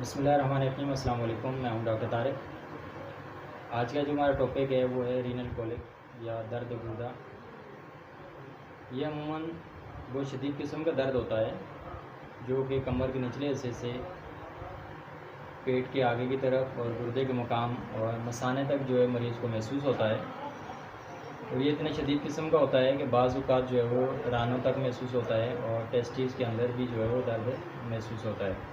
बिस्मिल्लाहिर्रहमानिर्रहीम। अस्सलाम वालेकुम। मैं हूं डॉक्टर तारिक। आज का जो हमारा टॉपिक है वो है रीनल कोलिक या दर्द गुर्दा। ये अमूमन बहुत शदीद किस्म का दर्द होता है जो कि कमर के निचले हिस्से से पेट के आगे की तरफ और गुर्दे के मकाम और मसाने तक जो है मरीज़ को महसूस होता है। और ये इतने शदीद किस्म का होता है कि बाज़ औक़ात जो है वो रानों तक महसूस होता है और टेस्टिस के अंदर भी जो है वो दर्द महसूस होता है।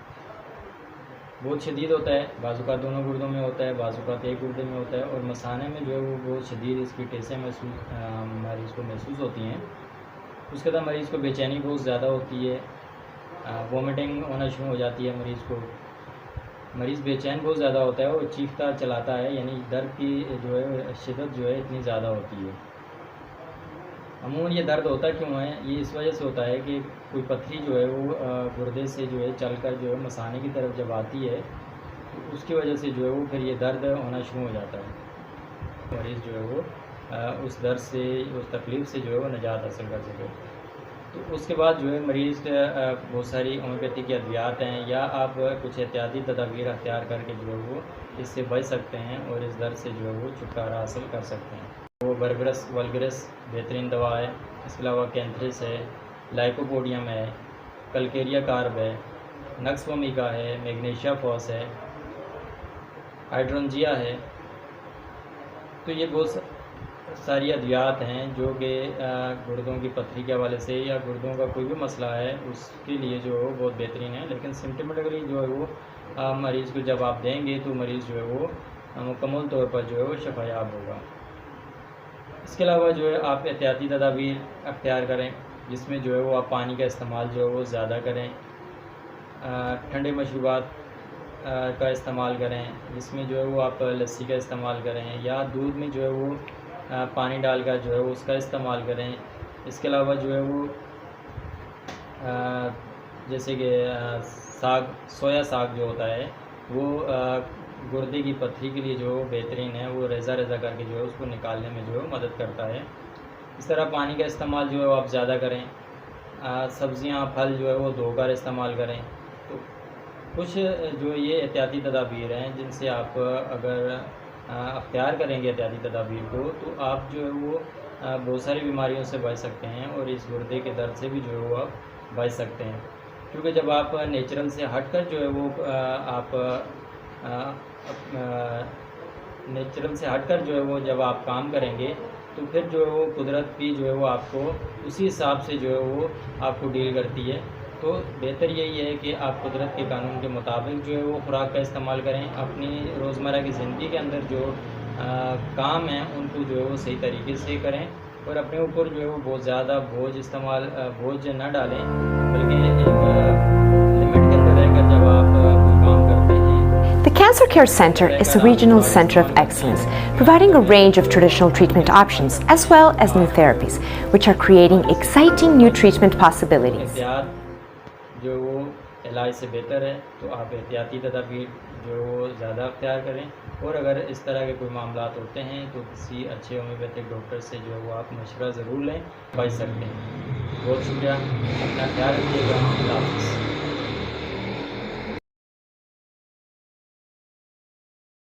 बहुत शदीद होता है, बाज़ औक़ात दोनों गुर्दों में होता है, बाज़ औक़ात एक गुर्दे में होता है और मसाने में जो है वो बहुत शदीद इसकी टेसें मरीज़ को महसूस होती हैं। उसके बाद मरीज़ को बेचैनी बहुत ज़्यादा होती है, वॉमिटिंग होना शुरू हो जाती है मरीज़ को। मरीज़ बेचैन बहुत ज़्यादा होता है और चीखता चलाता है, यानी दर्द की जो है शिद्दत जो है इतनी ज़्यादा होती है। अमूमन ये दर्द होता क्यों है? ये इस वजह से होता है कि कोई पत्थरी जो है वो गुर्दे से जो है चलकर जो है मसाने की तरफ जब आती है तो उसकी वजह से जो है वो फिर ये दर्द होना शुरू हो जाता है। मरीज़ जो है वो उस दर्द से, उस तकलीफ़ से जो है वो निजात हासिल कर सके। तो उसके बाद जो है मरीज़ बहुत सारी होम्योपैथी की अद्वियात हैं या आप कुछ एहतियाती तदाबीर अख्तियार करके जो है वो इससे बच सकते हैं और इस दर्द से जो है वो छुटकारा हासिल कर सकते हैं। वो बर्गरस वल्गरस बेहतरीन दवा है। इसके अलावा कैंथ्रिस है, लाइकोपोडियम है, कलकेरिया कार्ब है, नक्स वोमिका है, मैग्नीशिया फॉस है, हाइड्रोंजिया है। तो ये बहुत सारी अद्वियात हैं जो कि गुर्दों की पथरी के हवाले से या गुर्दों का कोई भी मसला है उसके लिए जो है वो बहुत बेहतरीन है। लेकिन सिम्टमेटिकली जो है वो मरीज़ को जब आप देंगे तो मरीज़ जो है वो मुकम्मल तौर पर जो है वो शफायाब होगा। इसके अलावा जो है आप एहतियाती तदाबीर अख्तियार करें जिसमें जो है वो आप पानी का इस्तेमाल जो है वो ज़्यादा करें, ठंडे मशरूबात का इस्तेमाल करें जिसमें जो है वो आप लस्सी का इस्तेमाल करें या दूध में जो है वो पानी डालकर जो है उसका इस्तेमाल करें। इसके अलावा जो है वो जैसे कि साग, सोया साग जो होता है वो गुर्दे की पथरी के लिए जो बेहतरीन है, वो रेज़ा करके जो है उसको निकालने में जो है मदद करता है। इस तरह पानी का इस्तेमाल जो है आप ज़्यादा करें, सब्ज़ियाँ फल जो है वो धोकर इस्तेमाल करें। तो कुछ जो ये एहतियाती तदाबीर हैं जिनसे आप अगर अख्तियार करेंगे एहतियाती तदाबीर को तो आप जो है वो बहुत सारी बीमारियों से बच सकते हैं और इस गुर्दे के दर्द से भी जो है वो आप बच सकते हैं। क्योंकि जब आप नेचुरल से हटकर जो है वो आप नेचुरल से हटकर जो है वो जब आप काम करेंगे तो फिर जो है वो कुदरत भी जो है वो आपको उसी हिसाब से जो है वो आपको डील करती है। तो बेहतर यही है कि आप कुदरत के कानून के मुताबिक जो है वो खुराक का इस्तेमाल करें। अपनी रोज़मर्रा की ज़िंदगी के अंदर जो काम हैं उनको जो है वो सही तरीके से करें और अपने ऊपर जो है वो बहुत ज़्यादा बोझ न डालें, बल्कि एक लिमिट के अंदर रहकर जब आप कोई काम करते हैं। The Cancer Care Center is a regional center of excellence, providing a range of traditional treatment options as well as new therapies, which are creating exciting new treatment possibilities. जो वो इलाज से बेहतर है तो आप एहतियाती तदाबीर जो वो ज़्यादा अख्तियार करें और अगर इस तरह के कोई मामलात होते हैं तो किसी अच्छे होम्योपैथिक डॉक्टर से जो है वो आप मशवरा ज़रूर लें, बच सकते हैं। बहुत शुक्रिया, अपना ख्याल रखिएगा। अल्लाह हाफ़िज़।